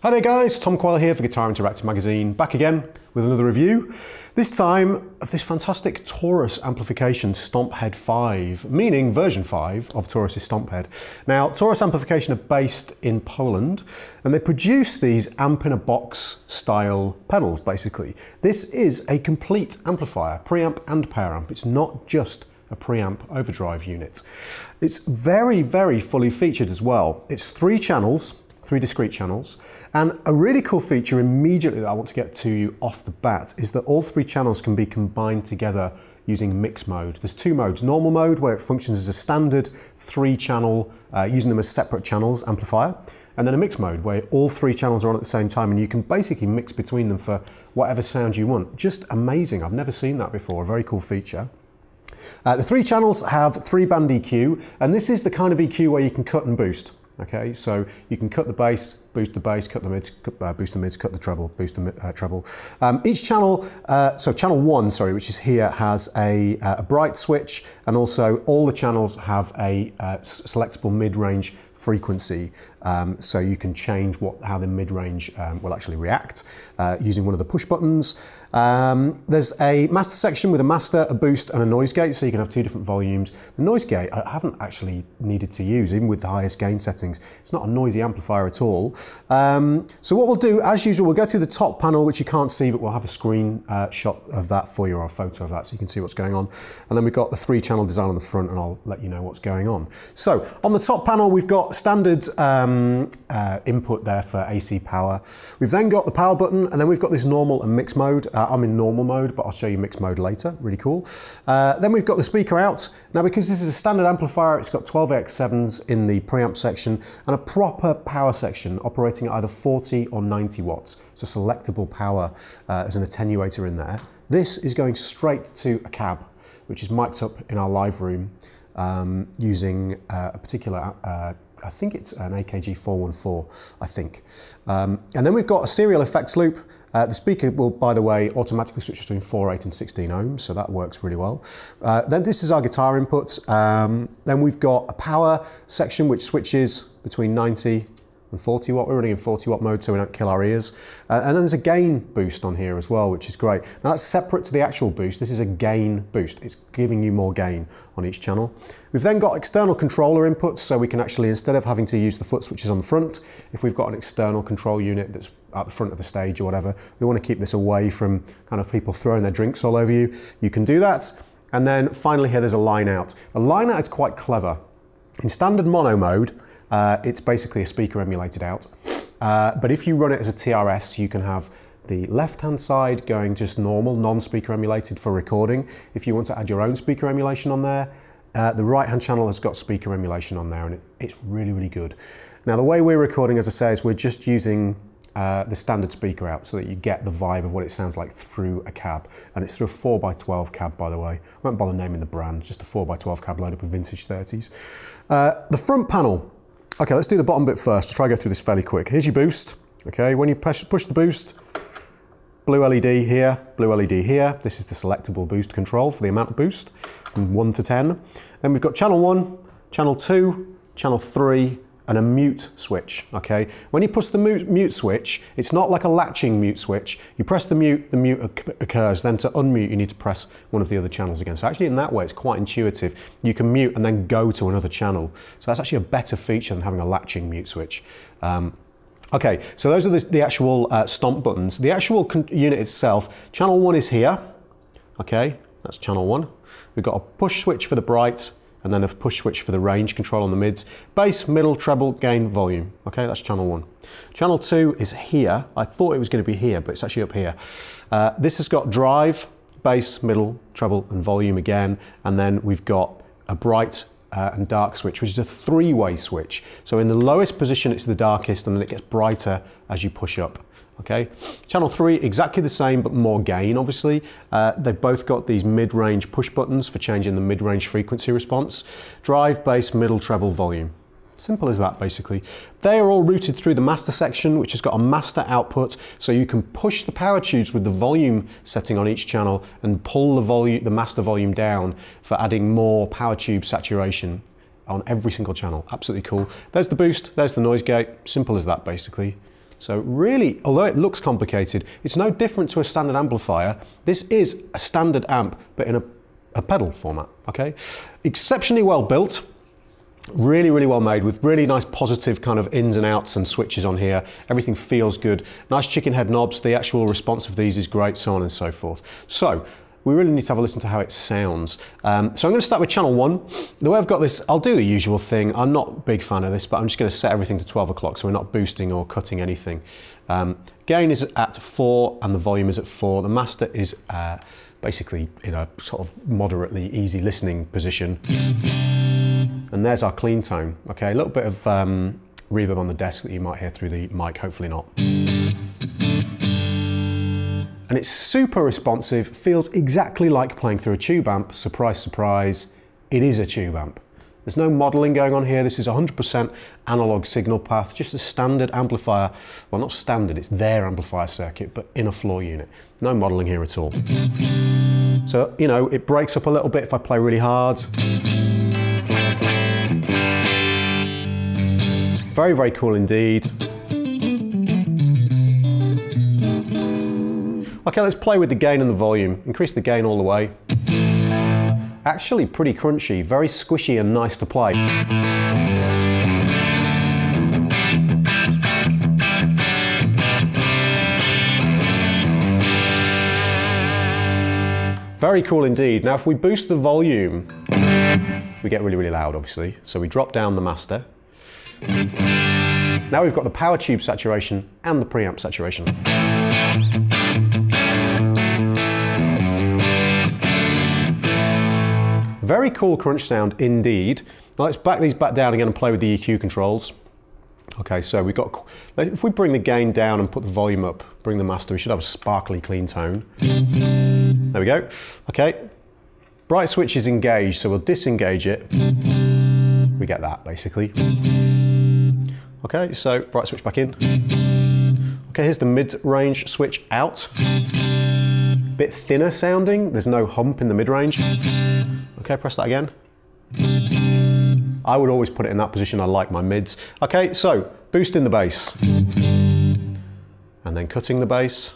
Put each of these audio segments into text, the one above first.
Hi there guys, Tom Quayle here for Guitar Interactive Magazine, back again with another review. This time of this fantastic Taurus amplification Stomp Head 5, meaning version 5 of Taurus's Stomp Head. Now, Taurus Amplification are based in Poland and they produce these amp in a box style pedals basically. This is a complete amplifier, preamp and power amp. It's not just a preamp overdrive unit. It's very, very fully featured as well. It's 3 channels, 3 discrete channels, and a really cool feature immediately that I want to get to you off the bat is that all 3 channels can be combined together using mix mode. There's 2 modes, normal mode where it functions as a standard 3 channel, using them as separate channels amplifier, and then a mix mode where all 3 channels are on at the same time and you can basically mix between them for whatever sound you want. Just amazing, I've never seen that before, a very cool feature. The 3 channels have 3-band EQ, and this is the kind of EQ where you can cut and boost. Okay, so you can cut the bass, boost the bass, cut the mids, boost the mids, cut the treble, boost the treble. Each channel, so channel 1, sorry, which is here, has a bright switch, and also all the channels have a selectable mid-range frequency, so you can change how the mid-range will actually react using one of the push buttons. There's a master section with a master, a boost and a noise gate, so you can have 2 different volumes. The noise gate I haven't actually needed to use, even with the highest gain settings. It's not a noisy amplifier at all. So what we'll do, as usual, we'll go through the top panel, which you can't see, but we'll have a screen shot of that for you, or a photo of that, so you can see what's going on. And then we've got the 3-channel design on the front, and I'll let you know what's going on. So on the top panel, we've got standard input there for AC power. We've then got the power button, and then we've got this normal and mix mode. I'm in normal mode, but I'll show you mix mode later, really cool. Then we've got the speaker out. Now, because this is a standard amplifier, it's got 12AX7s in the preamp section and a proper power section operating at either 40 or 90 watts. So selectable power as an attenuator in there. This is going straight to a cab, which is mic'd up in our live room using a particular I think it's an AKG 414, I think. And then we've got a serial effects loop. The speaker will, by the way, automatically switch between 4, 8 and 16 ohms, so that works really well. Then this is our guitar input. Then we've got a power section which switches between 90 and 40 watt. We're running in 40 watt mode so we don't kill our ears. And then there's a gain boost on here as well, which is great. Now that's separate to the actual boost. This is a gain boost. It's giving you more gain on each channel. We've then got external controller inputs, so we can actually, instead of having to use the foot switches on the front, if we've got an external control unit that's at the front of the stage or whatever, we want to keep this away from kind of people throwing their drinks all over you, you can do that. And then finally here there's a line out. A line out is quite clever. In standard mono mode, it's basically a speaker emulated out. But if you run it as a TRS, you can have the left-hand side going just normal, non-speaker emulated for recording. If you want to add your own speaker emulation on there, the right-hand channel has got speaker emulation on there, and it's really, really good. Now, the way we're recording, as I say, is we're just using the standard speaker out so that you get the vibe of what it sounds like through a cab. And it's through a 4x12 cab, by the way. I won't bother naming the brand, just a 4x12 cab loaded with vintage 30s. The front panel. Okay, let's do the bottom bit first to try to go through this fairly quick. Here's your boost. Okay, when you push the boost, blue LED here, blue LED here. This is the selectable boost control for the amount of boost from 1 to 10. Then we've got channel 1, channel 2, channel 3, and a mute switch, okay? When you push the mute switch, it's not like a latching mute switch. You press the mute occurs, then to unmute you need to press one of the other channels again. So actually in that way it's quite intuitive. You can mute and then go to another channel. So that's actually a better feature than having a latching mute switch. Okay, so those are the actual stomp buttons. The actual unit itself, channel 1 is here, okay? That's channel 1. We've got a push switch for the bright, and then a push switch for the range control on the mids. Bass, middle, treble, gain, volume. Okay, that's channel 1. Channel 2 is here. I thought it was going to be here, but it's actually up here. This has got drive, bass, middle, treble, and volume again. And then we've got a bright and dark switch, which is a 3-way switch. So in the lowest position, it's the darkest, and then it gets brighter as you push up. Okay, channel 3, exactly the same, but more gain, obviously. They've both got these mid-range push buttons for changing the mid-range frequency response. Drive, bass, middle, treble, volume. Simple as that, basically. They are all routed through the master section, which has got a master output, so you can push the power tubes with the volume setting on each channel and pull the master volume down for adding more power tube saturation on every single channel. Absolutely cool. There's the boost, there's the noise gate. Simple as that, basically. So really, although it looks complicated, it's no different to a standard amplifier. This is a standard amp, but in a pedal format, okay? Exceptionally well built, really, really well made with really nice positive kind of ins and outs and switches on here. Everything feels good. Nice chicken head knobs, the actual response of these is great, so on and so forth. So, we really need to have a listen to how it sounds. So I'm going to start with channel 1. The way I've got this, I'll do the usual thing. I'm not a big fan of this, but I'm just going to set everything to 12 o'clock, so we're not boosting or cutting anything. Gain is at 4 and the volume is at 4. The master is basically in a sort of moderately easy listening position. And there's our clean tone. Okay, a little bit of reverb on the desk that you might hear through the mic, hopefully not. And it's super responsive, feels exactly like playing through a tube amp. Surprise, surprise, it is a tube amp. There's no modeling going on here. This is 100% analog signal path, just a standard amplifier. Well, not standard, it's their amplifier circuit, but in a floor unit. No modeling here at all. So, you know, it breaks up a little bit if I play really hard. Very, very cool indeed. Okay, let's play with the gain and the volume. Increase the gain all the way. Actually pretty crunchy, very squishy and nice to play. Very cool indeed. Now if we boost the volume, we get really, really loud obviously. So we drop down the master. Now we've got the power tube saturation and the preamp saturation. Very cool crunch sound indeed. Now let's back these back down again and play with the EQ controls. Okay, so we've got, if we bring the gain down and put the volume up, bring the master, we should have a sparkly clean tone. There we go. Okay, bright switch is engaged, so we'll disengage it. We get that basically. Okay, so bright switch back in. Okay, here's the mid-range switch out. Bit thinner sounding, there's no hump in the mid-range. Okay, press that again. I would always put it in that position, I like my mids. Okay, so boosting the bass. And then cutting the bass.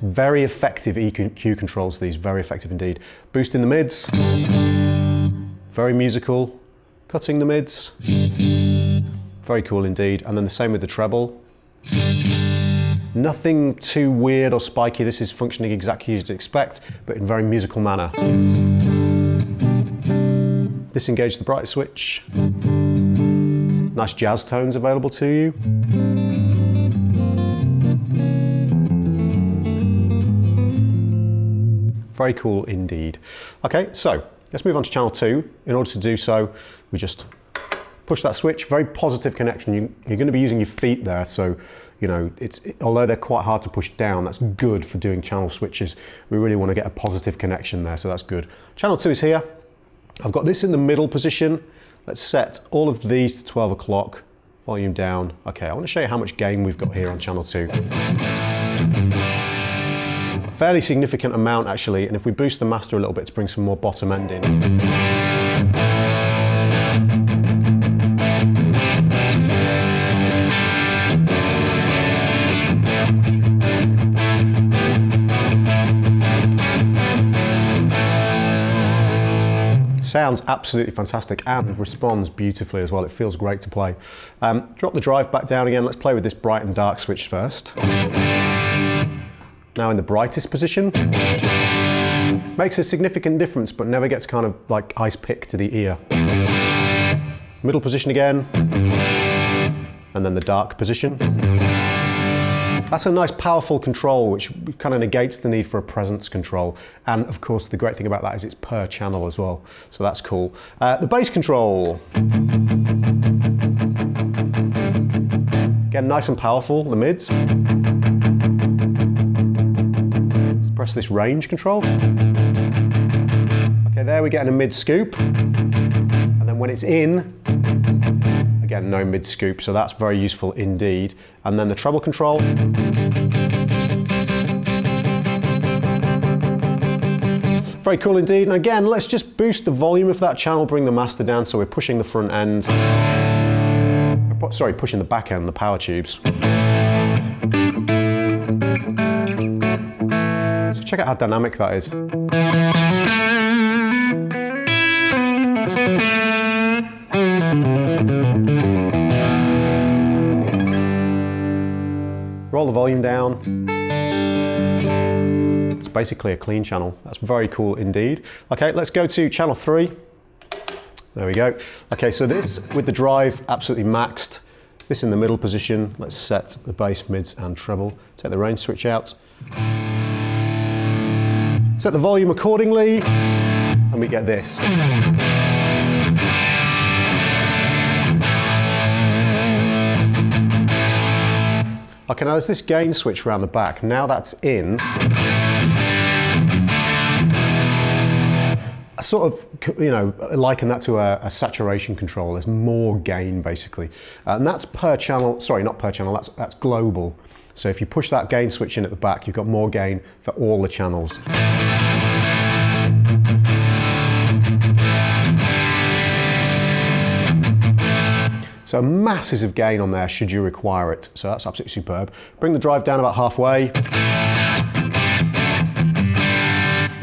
Very effective EQ controls these, very effective indeed. Boosting the mids. Very musical. Cutting the mids. Very cool indeed. And then the same with the treble. Nothing too weird or spiky. This is functioning exactly as you'd expect, but in a very musical manner. Disengage the bright switch. Nice jazz tones available to you. Very cool indeed. Okay, so let's move on to channel 2. In order to do so, we just push that switch. Very positive connection. You're going to be using your feet there, so you know, although they're quite hard to push down, that's good for doing channel switches. We really want to get a positive connection there, so that's good. Channel 2 is here. I've got this in the middle position. Let's set all of these to 12 o'clock. Volume down. Okay, I want to show you how much gain we've got here on channel 2. A fairly significant amount actually, and if we boost the master a little bit to bring some more bottom end in. Sounds absolutely fantastic and responds beautifully as well. It feels great to play. Drop the drive back down again. Let's play with this bright and dark switch first. Now in the brightest position. Makes a significant difference, but never gets kind of like ice pick to the ear. Middle position again. And then the dark position. That's a nice powerful control which kind of negates the need for a presence control. And of course the great thing about that is it's per channel as well. So that's cool. The bass control. Again, nice and powerful, the mids. Let's press this range control. Okay, there we're getting a mid scoop. And then when it's in, again, no mid scoop, so that's very useful indeed. And then the treble control. Very cool indeed. And again, let's just boost the volume of that channel, bring the master down so we're pushing the front end. We're sorry, pushing the back end, the power tubes. So check out how dynamic that is. Roll the volume down. It's basically a clean channel. That's very cool indeed. Okay, let's go to channel 3. There we go. Okay, so this with the drive absolutely maxed. This in the middle position. Let's set the bass, mids and treble. Take the range switch out. Set the volume accordingly, and we get this. Okay, now there's this gain switch around the back. Now that's in. I sort of, you know, liken that to a saturation control. There's more gain basically. And that's per channel, sorry, not per channel, that's global. So if you push that gain switch in at the back, you've got more gain for all the channels. So massive gain on there should you require it. So that's absolutely superb. Bring the drive down about halfway.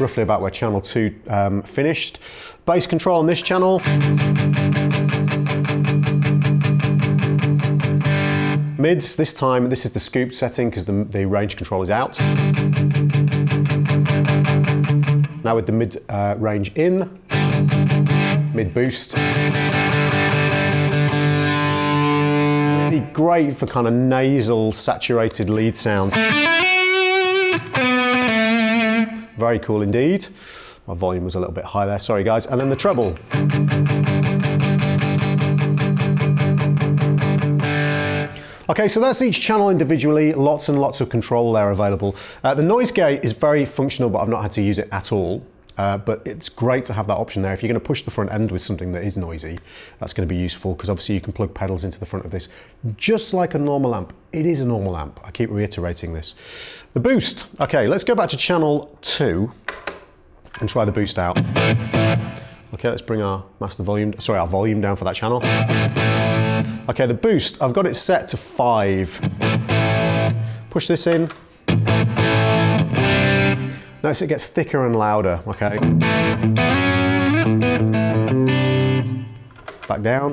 Roughly about where channel 2 finished. Bass control on this channel. Mids, this time, this is the scoop setting because the range control is out. Now with the mid range in, mid boost. Really great for kind of nasal, saturated lead sounds. Very cool indeed. My volume was a little bit high there, sorry guys. And then the treble. Okay, so that's each channel individually, lots and lots of control there available. The noise gate is very functional, but I've not had to use it at all. But it's great to have that option there. If you're going to push the front end with something that is noisy, that's going to be useful because obviously you can plug pedals into the front of this. Just like a normal amp. It is a normal amp. I keep reiterating this. The boost. Okay, let's go back to channel 2 and try the boost out. Okay, let's bring our master volume, sorry, our volume down for that channel. Okay, the boost, I've got it set to 5. Push this in. Notice it gets thicker and louder, okay? Back down.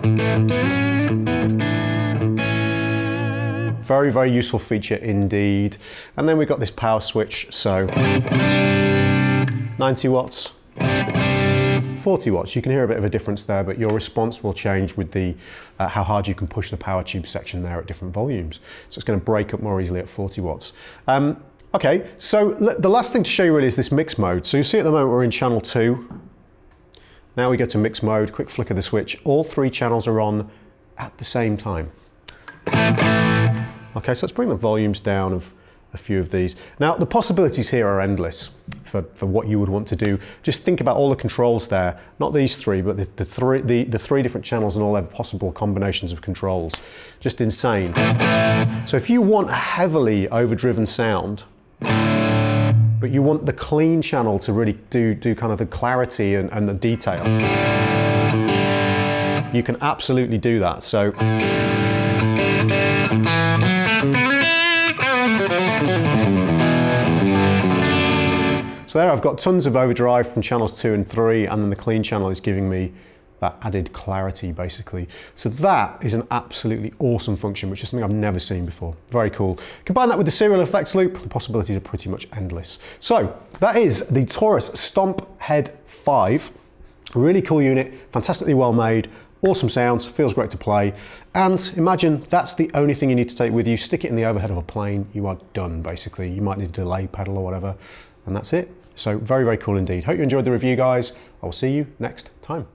Very, very useful feature indeed. And then we've got this power switch, so 90 watts, 40 watts. You can hear a bit of a difference there, but your response will change with the how hard you can push the power tube section there at different volumes. So it's going to break up more easily at 40 watts. Okay, so the last thing to show you really is this mix mode. So you see at the moment we're in channel 2. Now we go to mix mode, quick flick of the switch. All 3 channels are on at the same time. Okay, so let's bring the volumes down of a few of these. Now the possibilities here are endless for what you would want to do. Just think about all the controls there, not these 3, but the 3 different channels and all their possible combinations of controls. Just insane. So if you want a heavily overdriven sound, but you want the clean channel to really do kind of the clarity and the detail, you can absolutely do that. So there I've got tons of overdrive from channels 2 and 3, and then the clean channel is giving me that added clarity basically. So that is an absolutely awesome function, which is something I've never seen before. Very cool. Combine that with the serial effects loop, the possibilities are pretty much endless. So that is the Taurus Stomp Head 5. Really cool unit, fantastically well made, awesome sounds, feels great to play. And imagine that's the only thing you need to take with you. Stick it in the overhead of a plane, you are done basically. You might need a delay pedal or whatever, and that's it. So very, very cool indeed. Hope you enjoyed the review, guys. I will see you next time.